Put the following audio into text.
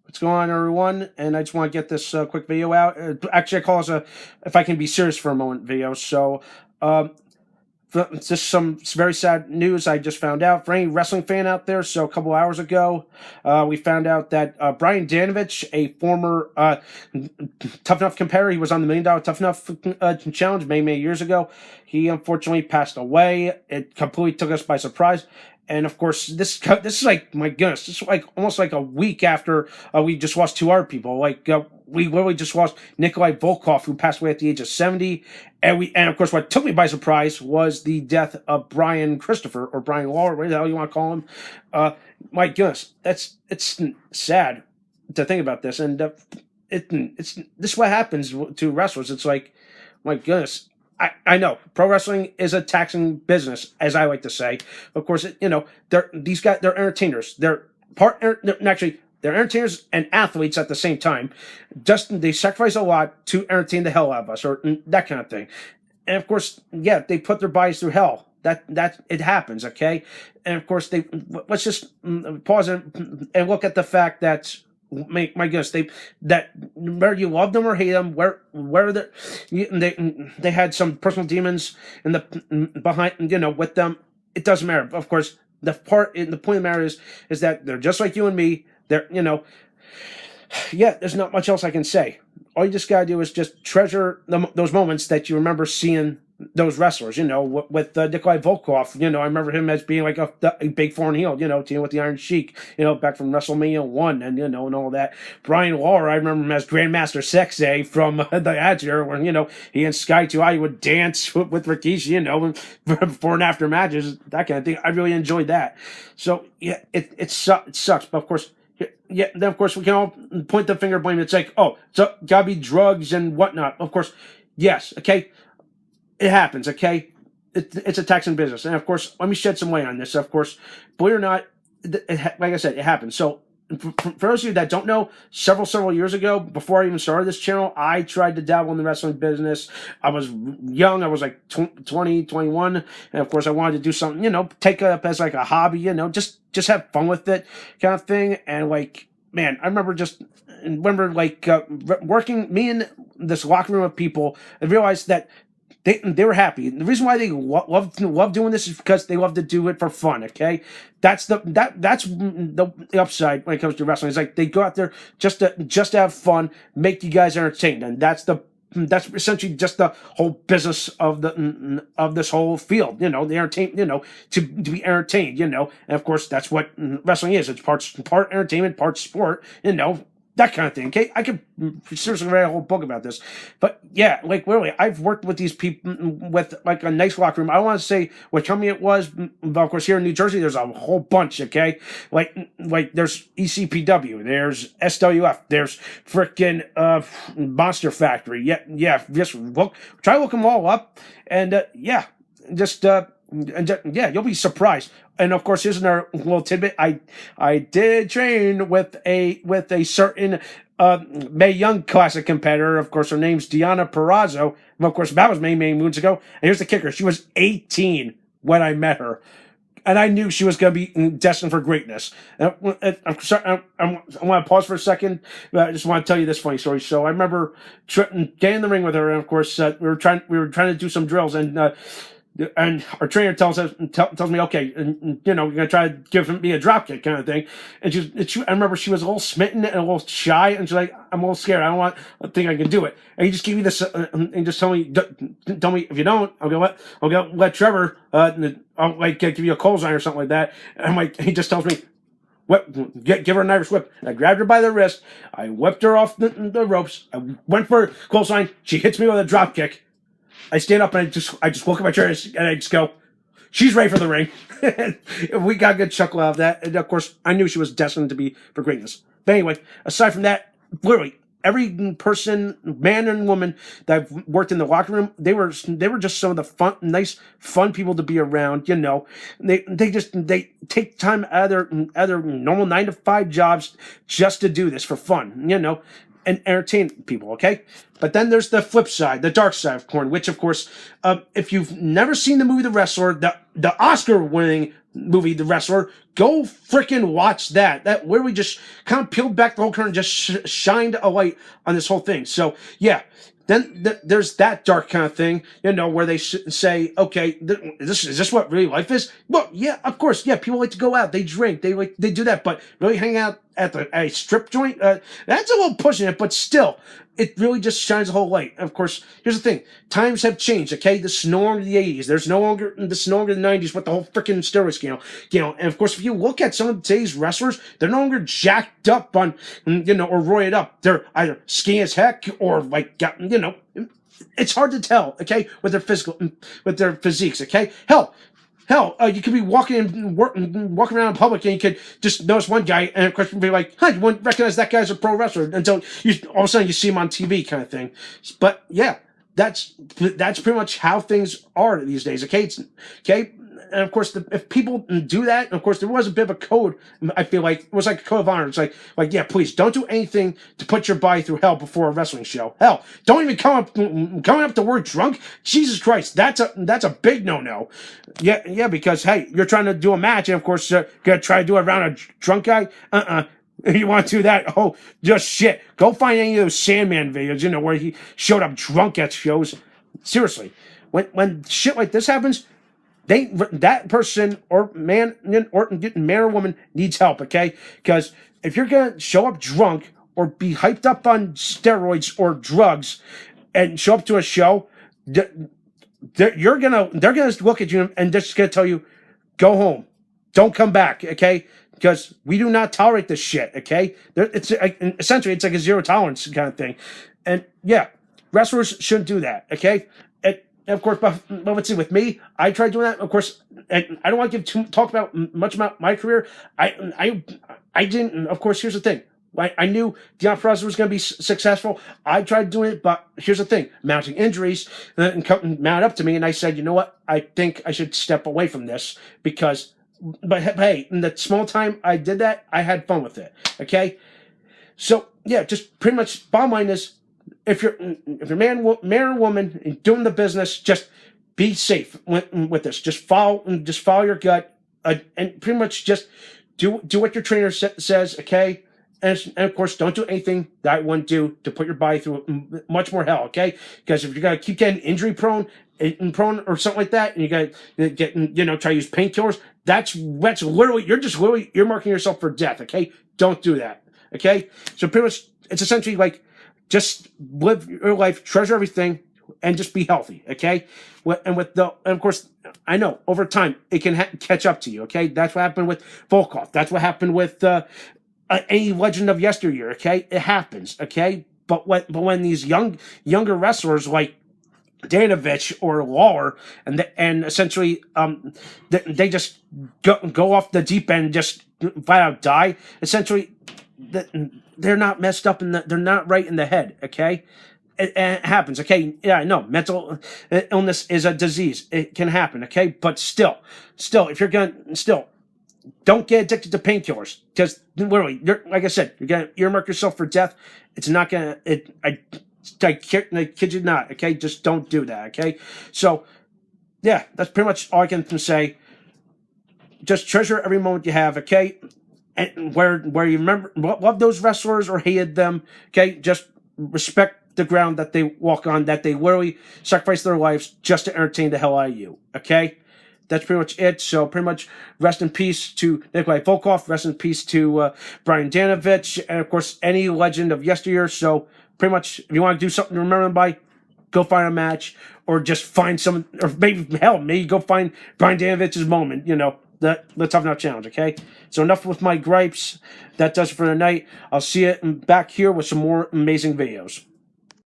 What's going on, everyone? And I just want to get this quick video out. Actually, I call this a "if I can be serious for a moment" video. So, um, just some very sad news I just found out for any wrestling fan out there. So, a couple hours ago, we found out that Brian Danovich, a former Tough Enough competitor, he was on the $1 Million Tough Enough challenge many years ago. He unfortunately passed away. It completely took us by surprise. And of course, this is like, my goodness, this is like almost like a week after we just lost two other people. Like we literally just lost Nikolai Volkov, who passed away at the age of 70, and of course, what took me by surprise was the death of Brian Christopher, or Brian Lawler, whatever the hell you want to call him. My goodness, it's sad to think about this, and it's this is what happens to wrestlers. It's like, my goodness. I know pro wrestling is a taxing business, as I like to say. Of course, these guys, they're entertainers. They're entertainers and athletes at the same time. Just they sacrifice a lot to entertain the hell out of us, or that kind of thing. And of course, yeah, they put their bodies through hell. That it happens, okay. And of course, let's just pause and look at the fact that, my goodness, that whether you love them or hate them, where they had some personal demons in the behind, with them. It doesn't matter. Of course, the point of the matter is that they're just like you and me. They're, yeah. There's not much else I can say. All you just gotta do is just treasure those moments that you remember seeing those wrestlers, with Nikolai Volkov. I remember him as being like a big foreign heel, teaming with the Iron Sheik, back from WrestleMania 1, and and all that. Brian Lawler, I remember him as Grandmaster Sexay from the Attitude, where, he and Sky 2I would dance with Rikishi, before and after matches, that kind of thing. I really enjoyed that. So, yeah, it sucks, but of course, yeah, then of course we can all point the finger, blame. It's like, oh, so gotta be drugs and whatnot. Of course, yes, okay. It happens, okay? It's a taxing business. And of course, let me shed some light on this. Of course, believe it or not, like I said, it happens. So, for those of you that don't know, several years ago, before I even started this channel, I tried to dabble in the wrestling business. I was young. I was like 20, 21. And of course, I wanted to do something, take it up as like a hobby, just have fun with it kind of thing. And like, man, I remember like working, me in this locker room of people, and realized that they were happy. And the reason why they love doing this is because they love to do it for fun. Okay, that's the upside when it comes to wrestling. It's like they go out there just to have fun, make you guys entertained, and that's essentially just the whole business of this whole field. The entertain. To be entertained. And of course that's what wrestling is. It's part entertainment, part sport. That kind of thing. Okay, I could seriously write a whole book about this, but yeah, like literally, I've worked with these people with like a nice locker room. I don't want to say what company it was, but of course here in New Jersey, there's a whole bunch. Okay, like there's ECPW, there's SWF, there's frickin' Monster Factory. Yeah, just try to look them all up, and yeah, just. Yeah, you'll be surprised. And of course, here's another little tidbit. I did train with a certain Mae Young Classic competitor. Of course, her name's Diana Perrazzo. And of course, that was many moons ago. And here's the kicker: she was 18 when I met her, and I knew she was going to be destined for greatness. I'm sorry, I want to pause for a second. I just want to tell you this funny story. So I remember getting in the ring with her, and of course, we were trying to do some drills, and our trainer tells me, okay, and, you're gonna try to give me a drop kick kind of thing. And I remember she was a little smitten and a little shy, and she's like, I'm a little scared. I think I can do it. And he just gave me this, and just tell me if you don't, I'm gonna let Trevor, I'll like give you a clothesline or something like that. And I'm like, he just tells me, give her an Irish whip. And I grabbed her by the wrist. I whipped her off the ropes. I went for a clothesline. She hits me with a drop kick. I stand up and I just look at my chair and I just go, she's ready for the ring. We got a good chuckle out of that. And of course, I knew she was destined to be for greatness. But anyway, aside from that, literally every person, man and woman that I've worked in the locker room, they were just some of the nice, fun people to be around. They take time out of their normal 9 to 5 jobs just to do this for fun. and entertain people, okay? But then there's the flip side, the dark side of porn, which, of course, if you've never seen the movie The Wrestler, the Oscar-winning movie The Wrestler, go freaking watch that. That where we just kind of peeled back the whole curtain, just shined a light on this whole thing. So, yeah. Then there's that dark kind of thing, where they say, okay, is this what really life is? Well, yeah, of course, yeah. People like to go out, they drink, they do that, but really hang out at a strip joint, that's a little pushing it, but still, it really just shines a whole light. Of course, here's the thing: times have changed. Okay, this is no longer the '80s. This is no longer the '90s with the whole freaking steroid scandal. And of course, if you look at some of today's wrestlers, they're no longer jacked up on, or roided up. They're either skinny as heck or it's hard to tell. Okay, with their physiques. Okay, Hell, you could be walking around in public, and you could just notice one guy, and of course, be like, "Huh, you wouldn't recognize that guy as a pro wrestler," until all of a sudden you see him on TV, kind of thing. But yeah, that's pretty much how things are these days. Okay. And of course, if people do that, and of course, there was a bit of a code. I feel like it was like a code of honor. It's like, yeah, please don't do anything to put your body through hell before a wrestling show. Hell, don't even coming up the word drunk. Jesus Christ, that's a big no. Yeah, because hey, you're trying to do a match, and of course, you're gonna try to do it around a drunk guy. If you want to do that, just shit. Go find any of those Sandman videos, where he showed up drunk at shows. Seriously, when shit like this happens, that person or man or woman needs help, okay? Because if you're gonna show up drunk or be hyped up on steroids or drugs and show up to a show, they're gonna look at you and just gonna tell you, go home, don't come back, okay? Because we do not tolerate this shit, okay? It's essentially it's like a zero tolerance kind of thing, and yeah, wrestlers shouldn't do that, okay? And of course, but let's see. With me, I tried doing that. Of course, and I don't want to talk about much about my career. I didn't. Of course, here's the thing. I knew Deon Frazzo was going to be successful. I tried doing it, but here's the thing: mounting injuries mounted up to me, and I said, you know what? I think I should step away from this because. But hey, in the small time I did that, I had fun with it. Okay, so yeah, just pretty much. Bottom line is. If you're man or woman and doing the business, just be safe with this. Just follow your gut, and pretty much just do what your trainer says. Okay, and of course, don't do anything that I wouldn't do to put your body through much more hell. Okay, because if you're gonna keep getting injury prone or something like that, and you gotta get try to use painkillers, that's literally you're marking yourself for death. Okay, don't do that. Okay, so pretty much it's essentially like. Just live your life, treasure everything, and just be healthy, okay? And of course, I know over time it can catch up to you, okay? That's what happened with Volkov. That's what happened with any legend of yesteryear, okay? It happens, okay? But when these younger wrestlers like Danovich or Lawler, and essentially they just go off the deep end, and just flat out die. Essentially, they're not messed up they're not right in the head. Okay, it happens. Okay, yeah, I know mental illness is a disease. It can happen. Okay, but still, if you're gonna don't get addicted to painkillers because literally, like I said, you're gonna earmark yourself for death. It's not gonna. I kid you not. Okay, just don't do that. Okay, so yeah, that's pretty much all I can say. Just treasure every moment you have. Okay. And where you remember love those wrestlers or hated them, okay, just respect the ground that they walk on, that they literally sacrifice their lives just to entertain the hell out of you, okay? That's pretty much it. So pretty much rest in peace to Nikolai Volkov, rest in peace to Brian Danovich, and of course any legend of yesteryear. So pretty much if you want to do something to remember them by, go find a match or just find someone, or maybe go find Brian Danovich's moment, Let's have another challenge, okay? So enough with my gripes. That does it for the night. I'll see you back here with some more amazing videos.